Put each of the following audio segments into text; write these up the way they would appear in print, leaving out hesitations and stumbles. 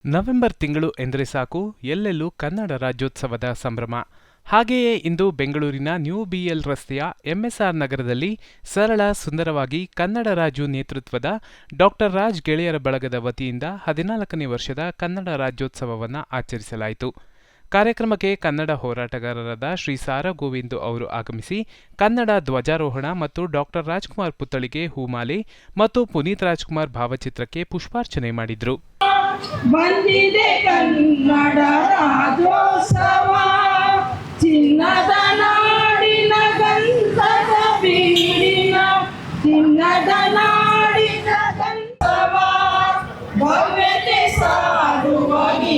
November ತಿಂಗಳು ಎಂದರೆ ಸಾಕು, ಎಲ್ಲೆಲ್ಲೂ ಕನ್ನಡ ರಾಜ್ಯೋತ್ಸವದ ಸಂಭ್ರಮ. ಹಾಗೆಯೇ ಇಂದು ಬೆಂಗಳೂರಿನ ನ್ಯೂ ಬಿಎಲ್ ರಸ್ತೆಯ ಎಂಎಸ್ಆರ್ ನಗರದಲ್ಲಿ ಸರಳ ಸುಂದರವಾಗಿ ಕನ್ನಡ ರಾಜು ನೇತೃತ್ವದ ಡಾಕ್ಟರ್ ರಾಜ್ ಗೆಳೆಯರ ಬಳಗದ ವತಿಯಿಂದ 14ನೇ ವರ್ಷದ ಕನ್ನಡ ರಾಜ್ಯೋತ್ಸವವನ್ನು ಆಚರಿಸಲಾಯಿತು. ಕಾರ್ಯಕ್ರಮಕ್ಕೆ ಕನ್ನಡ ಹೋರಾಟಗಾರರಾದ ಶ್ರೀ ಸಾರಾ ಗೋವಿಂದು ಅವರು ಆಗಮಿಸಿ ಕನ್ನಡ ಧ್ವಜಾರೋಹಣ ಮತ್ತು ಡಾಕ್ಟರ್ ರಾಜ್ಕುಮಾರ್ ಪುತ್ಥಳಿಗೆ ಹೂಮಾಲೆ ಮತ್ತು ಪುನೀತ್ ರಾಜ್ಕುಮಾರ್ ಭಾವಚಿತ್ರಕ್ಕೆ ಪುಷ್ಪಾರ್ಚನೆ ಮಾಡಿದರು. ಬಂದಿದೆ ಕನ್ನಡ ರಾಜ್ಯೋತ್ಸವ, ಚಿನ್ನದ ನಾಡಿನ ಗಂಧದ ಬೀಡಿನ, ಚಿನ್ನದ ನಾಡಿನ ಗಂಧವ ಭವ್ಯತೆ ಸಾರುವಾಗಿ.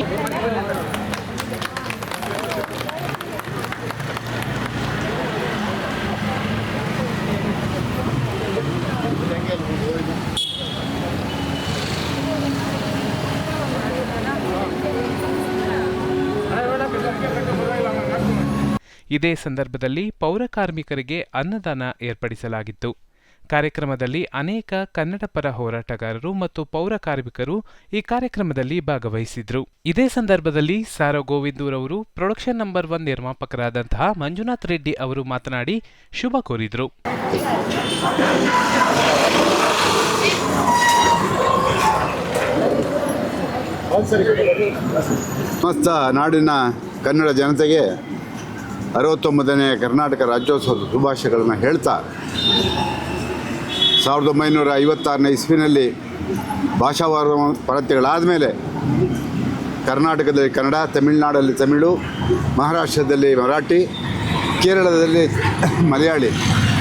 ಇದೇ ಸಂದರ್ಭದಲ್ಲಿ ಪೌರ ಕಾರ್ಮಿಕರಿಗೆ ಅನ್ನದಾನ ಏರ್ಪಡಿಸಲಾಗಿತ್ತು. ಕಾರ್ಯಕ್ರಮದಲ್ಲಿ ಅನೇಕ ಕನ್ನಡ ಪರ ಹೋರಾಟಗಾರರು ಮತ್ತು ಪೌರ ಕಾರ್ಮಿಕರು ಈ ಕಾರ್ಯಕ್ರಮದಲ್ಲಿ ಭಾಗವಹಿಸಿದ್ರು. ಇದೇ ಸಂದರ್ಭದಲ್ಲಿ ಸಾರಾ ಗೋವಿಂದೂರವರು ಪ್ರೊಡಕ್ಷನ್ ನಂಬರ್ 1 ನಿರ್ಮಾಪಕರಾದಂತಹ ಮಂಜುನಾಥ್ ರೆಡ್ಡಿ ಅವರು ಮಾತನಾಡಿ ಶುಭ ಕೋರಿದರು. ಸಮಸ್ತ ನಾಡಿನ ಕನ್ನಡ ಜನತೆಗೆ 69ನೇ ಕರ್ನಾಟಕ ರಾಜ್ಯೋತ್ಸವದ ಶುಭಾಶಯಗಳನ್ನು ಹೇಳ್ತಾ, 1956ನೇ ಇಸ್ವಿನಲ್ಲಿ ಭಾಷಾವಾರ ಪರತೆಗಳಾದ ಮೇಲೆ ಕರ್ನಾಟಕದಲ್ಲಿ ಕನ್ನಡ, ತಮಿಳುನಾಡಲ್ಲಿ ತಮಿಳು, ಮಹಾರಾಷ್ಟ್ರದಲ್ಲಿ ಮರಾಠಿ, ಕೇರಳದಲ್ಲಿ ಮಲಯಾಳಿ,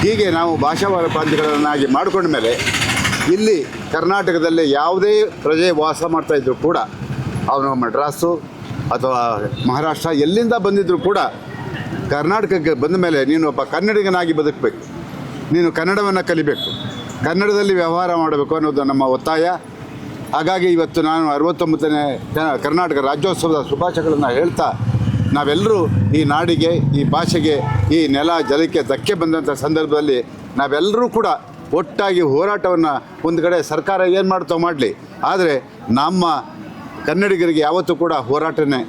ಹೀಗೆ ನಾವು ಭಾಷಾವಾರ ಪ್ರಾಂತ್ಯಗಳನ್ನಾಗಿ ಮಾಡಿಕೊಂಡ ಮೇಲೆ ಇಲ್ಲಿ ಕರ್ನಾಟಕದಲ್ಲಿ ಯಾವುದೇ ಪ್ರಜೆ ವಾಸ ಮಾಡ್ತಾಯಿದ್ರು ಕೂಡ, ಅವನು ಮಡ್ರಾಸು ಅಥವಾ ಮಹಾರಾಷ್ಟ್ರ ಎಲ್ಲಿಂದ ಬಂದಿದ್ದರೂ ಕೂಡ ಕರ್ನಾಟಕಕ್ಕೆ ಬಂದ ಮೇಲೆ ನೀನು ಒಬ್ಬ ಕನ್ನಡಿಗನಾಗಿ ಬದುಕಬೇಕು, ನೀನು ಕನ್ನಡವನ್ನು ಕಲಿಬೇಕು, ಕನ್ನಡದಲ್ಲಿ ವ್ಯವಹಾರ ಮಾಡಬೇಕು ಅನ್ನೋದು ನಮ್ಮ ಒತ್ತಾಯ. ಹಾಗಾಗಿ ಇವತ್ತು ನಾನು 69ನೇ ಕರ್ನಾಟಕ ರಾಜ್ಯೋತ್ಸವದ ಶುಭಾಶಯಗಳನ್ನು ಹೇಳ್ತಾ, ನಾವೆಲ್ಲರೂ ಈ ನಾಡಿಗೆ, ಈ ಭಾಷೆಗೆ, ಈ ನೆಲ ಜಲಕ್ಕೆ ಧಕ್ಕೆ ಬಂದಂಥ ಸಂದರ್ಭದಲ್ಲಿ ನಾವೆಲ್ಲರೂ ಕೂಡ ಒಟ್ಟಾಗಿ ಹೋರಾಟವನ್ನು, ಒಂದು ಕಡೆ ಸರ್ಕಾರ ಏನು ಮಾಡ್ತೋ ಮಾಡಲಿ, ಆದರೆ ನಮ್ಮ ಕನ್ನಡಿಗರಿಗೆ ಯಾವತ್ತೂ ಕೂಡ ಹೋರಾಟನೇ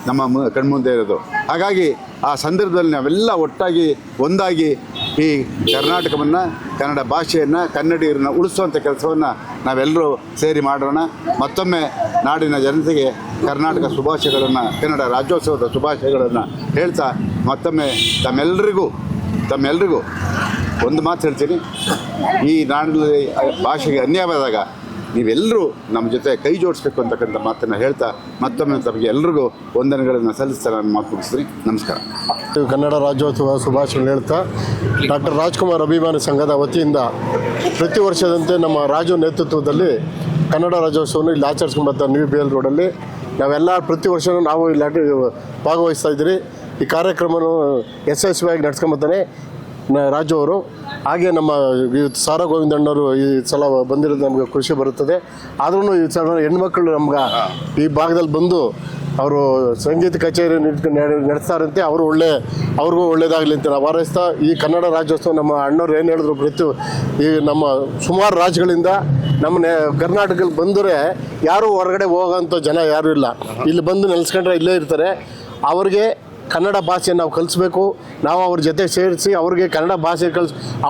ನಮ್ಮ ಕಣ್ಮುಂದೆ ಇರೋದು. ಹಾಗಾಗಿ ಆ ಸಂದರ್ಭದಲ್ಲಿ ನಾವೆಲ್ಲ ಒಟ್ಟಾಗಿ ಒಂದಾಗಿ ಈ ಕರ್ನಾಟಕವನ್ನು, ಕನ್ನಡ ಭಾಷೆಯನ್ನು, ಕನ್ನಡಿಗರನ್ನು ಉಳಿಸುವಂಥ ಕೆಲಸವನ್ನು ನಾವೆಲ್ಲರೂ ಸೇರಿ ಮಾಡೋಣ. ಮತ್ತೊಮ್ಮೆ ನಾಡಿನ ಜನತೆಗೆ ಕರ್ನಾಟಕ ಶುಭಾಶಯಗಳನ್ನು, ಕನ್ನಡ ರಾಜ್ಯೋತ್ಸವದ ಶುಭಾಶಯಗಳನ್ನು ಹೇಳ್ತಾ, ಮತ್ತೊಮ್ಮೆ ತಮ್ಮೆಲ್ಲರಿಗೂ ಒಂದು ಮಾತು ಹೇಳ್ತೀನಿ, ಈ ನಾಡಿನಲ್ಲಿ ಭಾಷೆಗೆ ಅನ್ಯಾಯವಾದಾಗ ನೀವೆಲ್ಲರೂ ನಮ್ಮ ಜೊತೆ ಕೈ ಜೋಡಿಸ್ಬೇಕು ಅಂತಕ್ಕಂಥ ಮಾತನ್ನು ಹೇಳ್ತಾ, ಮತ್ತೊಮ್ಮೆ ತಮಗೆ ಎಲ್ರಿಗೂ ವಂದನೆಗಳನ್ನು ಸಲ್ಲಿಸ್ತಾ ನಾನು ಮಾತು ಮುಗಿಸ್ತೀನಿ. ನಮಸ್ಕಾರ. ಕನ್ನಡ ರಾಜ್ಯೋತ್ಸವ ಶುಭಾಶಯಗಳು ಹೇಳ್ತಾ, ಡಾಕ್ಟರ್ ರಾಜ್ಕುಮಾರ್ ಅಭಿಮಾನಿ ಸಂಘದ ವತಿಯಿಂದ ಪ್ರತಿ ವರ್ಷದಂತೆ ನಮ್ಮ ರಾಜು ನೇತೃತ್ವದಲ್ಲಿ ಕನ್ನಡ ರಾಜ್ಯೋತ್ಸವವನ್ನು ಇಲ್ಲಿ ಆಚರಿಸ್ಕೊಂಡ್ಬರ್ತಾರೆ. ನ್ಯೂ ಬಿ ಎಲ್ ರೋಡಲ್ಲಿ ನಾವೆಲ್ಲ ಪ್ರತಿ ವರ್ಷವೂ ನಾವು ಇಲ್ಲಿ ಭಾಗವಹಿಸ್ತಾ ಇದ್ದೀರಿ. ಈ ಕಾರ್ಯಕ್ರಮವನ್ನು ಯಶಸ್ವಿಯಾಗಿ ನಡೆಸ್ಕೊಂಬರ್ತಾನೆ ರಾಜು ಅವರು. ಹಾಗೆ ನಮ್ಮ ಸಾರಾ ಗೋವಿಂದಣ್ಣವರು ಈ ಸಲ ಬಂದಿರೋದು ನಮಗೆ ಖುಷಿ ಬರುತ್ತದೆ. ಆದ್ರೂ ಈ ಸಲ ಹೆಣ್ಮಕ್ಳು ನಮ್ಗೆ ಈ ಭಾಗದಲ್ಲಿ ಬಂದು ಅವರು ಸಂಗೀತ ಕಚೇರಿ ನಡೆಸ್ತಾರಂತೆ. ಅವ್ರಿಗೂ ಒಳ್ಳೇದಾಗಲಿ ಅಂತ ನಾವು ಹಾರೈಸ್ತಾ, ಈ ಕನ್ನಡ ರಾಜ್ಯೋತ್ಸವ ನಮ್ಮ ಅಣ್ಣವ್ರು ಏನು ಹೇಳಿದ್ರು, ಈ ನಮ್ಮ ಸುಮಾರು ರಾಜ್ಯಗಳಿಂದ ನಮ್ಮ ಕರ್ನಾಟಕದಲ್ಲಿ ಬಂದರೆ ಯಾರೂ ಹೊರಗಡೆ ಹೋಗೋಂಥ ಜನ ಯಾರೂ ಇಲ್ಲ. ಇಲ್ಲಿ ಬಂದು ನೆಲೆಸ್ಕೊಂಡ್ರೆ ಇಲ್ಲೇ ಇರ್ತಾರೆ. ಅವ್ರಿಗೆ ಕನ್ನಡ ಭಾಷೆ ನಾವು ಕಲಿಸ್ಬೇಕು, ನಾವು ಅವ್ರ ಜೊತೆ ಸೇರಿಸಿ ಅವ್ರಿಗೆ ಕನ್ನಡ ಭಾಷೆ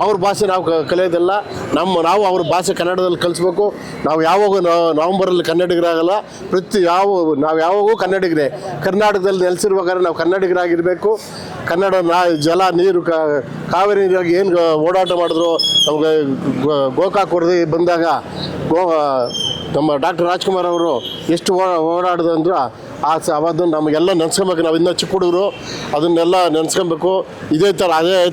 ಅವ್ರ ಭಾಷೆ ನಾವು ಕಲಿಯೋದಲ್ಲ, ನಾವು ಅವ್ರ ಭಾಷೆ ಕನ್ನಡದಲ್ಲಿ ಕಲಿಸ್ಬೇಕು. ನಾವು ಯಾವಾಗ ನವಂಬರಲ್ಲಿ ಕನ್ನಡಿಗರಾಗಲ್ಲ, ನಾವು ಯಾವಾಗೂ ಕನ್ನಡಿಗರೇ. ಕರ್ನಾಟಕದಲ್ಲಿ ನೆಲೆಸಿರ್ಬೇಕಾದ್ರೆ ನಾವು ಕನ್ನಡಿಗರಾಗಿರಬೇಕು. ಕನ್ನಡ ಜಲ ನೀರು ಕಾವೇರಿ ನೀರಾಗಿ ಏನು ಓಡಾಟ ಮಾಡಿದ್ರು, ನಮಗೆ ಗೋಕಾಕ್ ವರದಿ ಬಂದಾಗ ನಮ್ಮ ಡಾಕ್ಟರ್ ರಾಜ್ಕುಮಾರ್ ಅವರು ಎಷ್ಟು ಓಡಾಡಿದ್ರು ಅಂದ್ರೆ ಅವತ್ತು ನಮಗೆಲ್ಲ ನೆನೆಸ್ಕೊಬೇಕು. ನಾವು ಇನ್ನೂ ಚಿಕ್ಕ ಹುಡುಗರು ಅದನ್ನೆಲ್ಲ ನೆನೆಸ್ಕೊಬೇಕು. ಅದೇ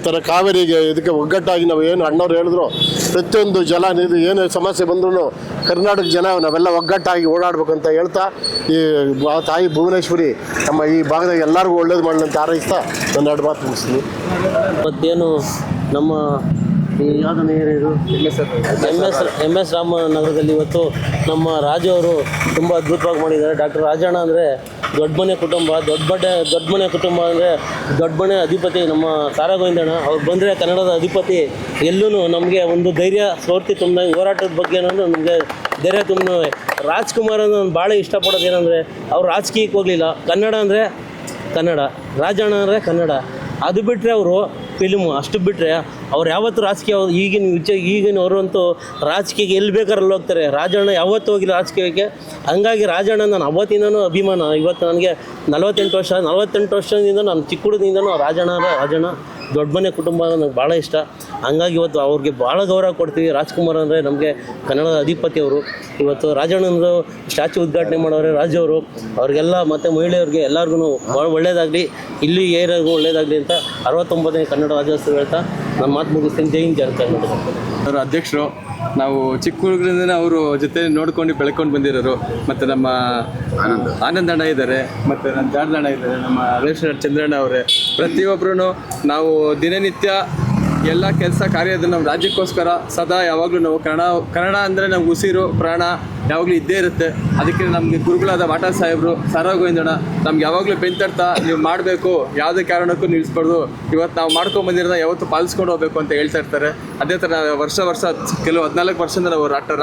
ಥರ ಕಾವೇರಿಗೆ ಇದಕ್ಕೆ ಒಗ್ಗಟ್ಟಾಗಿ ನಾವು ಏನು ಅಣ್ಣವ್ರು ಹೇಳಿದ್ರು, ಪ್ರತಿಯೊಂದು ಜಲ ನೀರು ಏನು ಸಮಸ್ಯೆ ಬಂದ್ರೂ ಕರ್ನಾಟಕ ಜನ ನಾವೆಲ್ಲ ಒಗ್ಗಟ್ಟಾಗಿ ಓಡಾಡಬೇಕು ಅಂತ ಹೇಳ್ತಾ, ಈ ತಾಯಿ ಭುವನೇಶ್ವರಿ ನಮ್ಮ ಈ ಭಾಗದಾಗ ಎಲ್ಲರಿಗೂ ಒಳ್ಳೇದು ಮಾಡಲಿ ಅಂತ ಹಾರೈಸ್ತಾ ನನ್ನ 2 ಮಾತು ಮುಗಿಸ್ತೀನಿ. ಮತ್ತೇನು ನಮ್ಮ ಯಾವುದನ್ನು ಏರಿದು ಎಮ್ ಎಸ್ ರಾಮನಗರದಲ್ಲಿ ಇವತ್ತು ನಮ್ಮ ರಾಜು ಅವರು ತುಂಬ ಅದ್ಭುತವಾಗಿ ಮಾಡಿದ್ದಾರೆ. ಡಾಕ್ಟರ್ ರಾಜಣ್ಣ ಅಂದರೆ ದೊಡ್ಡ ಮನೆ ಕುಟುಂಬ, ದೊಡ್ಡ ಮನೆ ಕುಟುಂಬ ಅಂದರೆ ದೊಡ್ಡ ಮನೆ ಅಧಿಪತಿ ನಮ್ಮ ಸಾರಾ ಗೋವಿಂದಣ್ಣ. ಅವ್ರು ಬಂದರೆ ಕನ್ನಡದ ಅಧಿಪತಿ. ಎಲ್ಲೂ ನಮಗೆ ಒಂದು ಧೈರ್ಯ ಸ್ಫೂರ್ತಿ ತುಂಬ ಹೋರಾಟದ ಬಗ್ಗೆ ನಮಗೆ ಧೈರ್ಯ ತುಂಬ. ರಾಜ್ಕುಮಾರ್ ನಾನು ಭಾಳ ಇಷ್ಟಪಡೋದು ಏನಂದರೆ ಅವ್ರು ರಾಜಕೀಯಕ್ಕೆ ಹೋಗಲಿಲ್ಲ. ಕನ್ನಡ ಅಂದರೆ ಕನ್ನಡ, ರಾಜಣ್ಣ ಅಂದರೆ ಕನ್ನಡ. ಅದು ಬಿಟ್ಟರೆ ಅವರು ಫಿಲ್ಮು ಅಷ್ಟು ಬಿಟ್ಟರೆ ಅವ್ರು ಯಾವತ್ತೂ ರಾಜಕೀಯ ಈಗಿನವರು ಅಂತೂ ರಾಜಕೀಯಕ್ಕೆ ಎಲ್ಲಿ ಬೇಕಾರಲ್ಲಿ ಹೋಗ್ತಾರೆ. ರಾಜಣ್ಣ ಯಾವತ್ತೂ ಹೋಗಿಲ್ಲ ರಾಜಕೀಯಕ್ಕೆ. ಹಂಗಾಗಿ ರಾಜಣ್ಣ ನಾನು ಅವತ್ತಿಂದನೂ ಅಭಿಮಾನ. ಇವತ್ತು ನನಗೆ 48 ವರ್ಷದಿಂದ ನಾನು ಚಿಕ್ಕ ಹುಡುಗದಿಂದನೂ ರಾಜಣ್ಣ ದೊಡ್ಡ ಮನೆ ಕುಟುಂಬ ನನಗೆ ಭಾಳ ಇಷ್ಟ. ಹಂಗಾಗಿ ಇವತ್ತು ಅವ್ರಿಗೆ ಭಾಳ ಗೌರವ ಕೊಡ್ತೀವಿ. ರಾಜ್ಕುಮಾರ್ ಅಂದರೆ ನಮಗೆ ಕನ್ನಡದ ಅಧಿಪತಿ ಅವರು. ಇವತ್ತು ರಾಜಣ್ಣಂದು ಸ್ಟ್ಯಾಚು ಉದ್ಘಾಟನೆ ಮಾಡೋರೆ ರಾಜು ಅವರು. ಅವ್ರಿಗೆಲ್ಲ ಮತ್ತು ಮಹಿಳೆಯರಿಗೆ ಎಲ್ಲರಿಗೂ ಭಾಳ ಒಳ್ಳೇದಾಗಲಿ, ಇಲ್ಲಿ ಏರಿಯಾಗೂ ಒಳ್ಳೇದಾಗಲಿ ಅಂತ 69ನೇ ಕನ್ನಡ ರಾಜ್ಯೋತ್ಸವ ಹೇಳ್ತಾ ನಾನು ಮಾತು ಮುಗಿಸ್ತೀನಿ. ಜೈ ಹಿಂದ್, ಜೈ ಕನ್ನಡ. ಅವರು ಅಧ್ಯಕ್ಷರು. ನಾವು ಚಿಕ್ಕ ಹುಡುಗರಿಂದನೇ ಅವರು ಜೊತೆ ನೋಡ್ಕೊಂಡು ಬೆಳ್ಕೊಂಡು ಬಂದಿರೋರು. ಮತ್ತು ನಮ್ಮ ಆನಂದ್ ಅಣ್ಣ ಇದ್ದಾರೆ, ಮತ್ತು ನನ್ನ ಜಾರ್ದಣ್ಣ ಇದ್ದಾರೆ, ನಮ್ಮ ರೇಷನ್ ಚಂದ್ರಣ್ಣ ಅವರೇ. ಪ್ರತಿಯೊಬ್ಬರೂ ನಾವು ದಿನನಿತ್ಯ ಎಲ್ಲ ಕೆಲಸ ಕಾರ್ಯದ ನಮ್ಮ ರಾಜ್ಯಕ್ಕೋಸ್ಕರ ಸದಾ ಯಾವಾಗಲೂ ನಾವು ಕನ್ನಡ ಅಂದರೆ ನಮ್ಗೆ ಉಸಿರು ಪ್ರಾಣ ಯಾವಾಗಲೂ ಇದ್ದೇ ಇರುತ್ತೆ. ಅದಕ್ಕೆ ನಮಗೆ ಗುರುಗಳಾದ ವಾಟಾಳ್ ಸಾಹೇಬರು, ಸಾರಾ ಗೋವಿಂದಣ್ಣ ನಮ್ಗೆ ಯಾವಾಗಲೂ ಬೆಂತಡ್ತಾ ನೀವು ಮಾಡಬೇಕು, ಯಾವುದೇ ಕಾರಣಕ್ಕೂ ನಿಲ್ಲಿಸ್ಬಾರ್ದು, ಇವತ್ತು ನಾವು ಮಾಡ್ಕೊಂಬಂದಿರೋದನ್ನ ಯಾವತ್ತೂ ಪಾಲಿಸ್ಕೊಂಡು ಹೋಗ್ಬೇಕು ಅಂತ ಹೇಳ್ತಾ ಇರ್ತಾರೆ. ಅದೇ ಥರ ವರ್ಷ ಕೆಲವು 14 ವರ್ಷದಿಂದ ನಾವು ಡಾಕ್ಟರ್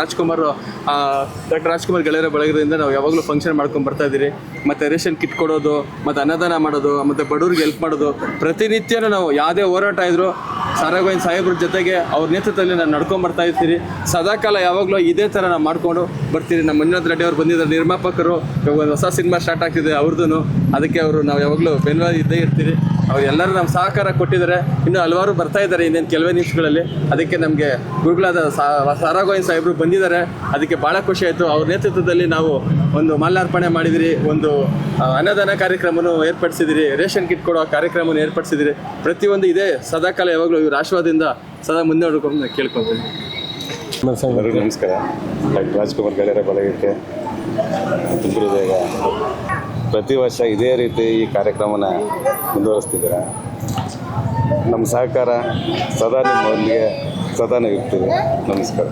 ರಾಜ್ಕುಮಾರ್ ಗೆಳೆಯರ ಬಳಗದಿಂದ ನಾವು ಯಾವಾಗಲೂ ಫಂಕ್ಷನ್ ಮಾಡ್ಕೊಂಡು ಬರ್ತಾ ಇದ್ದೀರಿ. ಮತ್ತು ರೇಷನ್ ಕಿಟ್ ಕೊಡೋದು, ಮತ್ತು ಅನ್ನದಾನ ಮಾಡೋದು, ಮತ್ತು ಬಡವ್ರಿಗೆ ಹೆಲ್ಪ್ ಮಾಡೋದು, ಪ್ರತಿನಿತ್ಯನೂ ನಾವು ಯಾವುದೇ ಹೋರಾಟ ಇದ್ದರೂ ಸಾರಾ ಗೋವಿಂದ ಸಾಹೇಬ್ರ ಜೊತೆಗೆ ಅವ್ರ ನೇತೃತ್ವದಲ್ಲಿ ನಾನು ನಡ್ಕೊಂಡು ಇರ್ತೀರಿ. ಸದಾಕಾಲ ಯಾವಾಗಲೂ ಇದೇ ಥರ ನಾವು ಮಾಡಿಕೊಂಡು ಬರ್ತೀರಿ. ನಮ್ಮ ಮಂಜುನಾಥ್ ರೆಡ್ಡಿ ಅವ್ರು ಬಂದಿದ್ದಾರೆ, ನಿರ್ಮಾಪಕರು. ಇವಾಗ ಒಂದು ಹೊಸ ಸಿನಿಮಾ ಸ್ಟಾರ್ಟ್ ಆಗ್ತಿದೆ ಅವ್ರದ್ದು. ಅದಕ್ಕೆ ನಾವು ಯಾವಾಗಲೂ ಬೆನ್ನೆಲುಬಾಗಿ ಇದ್ದೇ ಇರ್ತೀರಿ. ಅವರೆಲ್ಲರೂ ನಮ್ಮ ಸಹಕಾರ ಕೊಟ್ಟಿದ್ದಾರೆ. ಇನ್ನೂ ಹಲವಾರು ಬರ್ತಾ ಇದ್ದಾರೆ ಇನ್ನೇನು ಕೆಲವೇ ನಿಮಿಷಗಳಲ್ಲಿ. ಅದಕ್ಕೆ ನಮಗೆ ಗುರುಗಳಾದ ಸಾರಾ ಗೋವಿಂದ ಸಾಹೇಬರು ಬಂದಿದ್ದಾರೆ. ಅದಕ್ಕೆ ಭಾಳ ಖುಷಿ ಆಯಿತು. ಅವ್ರ ನೇತೃತ್ವದಲ್ಲಿ ನಾವು ಒಂದು ಮಾಲಾರ್ಪಣೆ ಮಾಡಿದಿರಿ, ಒಂದು ಅನ್ನದಾನ ಕಾರ್ಯಕ್ರಮವನ್ನು ಏರ್ಪಡಿಸಿದಿರಿ, ರೇಷನ್ ಕಿಟ್ ಕೊಡೋ ಕಾರ್ಯಕ್ರಮವನ್ನು ಏರ್ಪಡಿಸಿದಿರಿ. ಪ್ರತಿಯೊಂದು ಇದೇ ಸದಾಕಾಲ ಯಾವಾಗಲೂ ಇವ್ರ ಆಶೀರ್ವಾದದಿಂದ ಸದಾ ಮುಂದೆ ನೋಡ್ಕೊಂಡು ಕೇಳ್ಕೊತೀನಿ. ಎಲ್ಲರಿಗೂ ನಮಸ್ಕಾರ. ಡಾಕ್ಟರ್ ರಾಜ್ಕುಮಾರ್ ಗೆಳೆಯರ ಬಳಗಕ್ಕೆ ತುಂಬಿರುವುದೇಗ ಪ್ರತಿ ವರ್ಷ ಇದೇ ರೀತಿ ಈ ಕಾರ್ಯಕ್ರಮನ ಮುಂದುವರಿಸ್ತಿದ್ದೀರ. ನಮ್ಮ ಸಹಕಾರ ಸದಾ ನಿಮ್ಮೊಂದಿಗೆ ಸದಾ ಇರ್ತೀವಿ. ನಮಸ್ಕಾರ.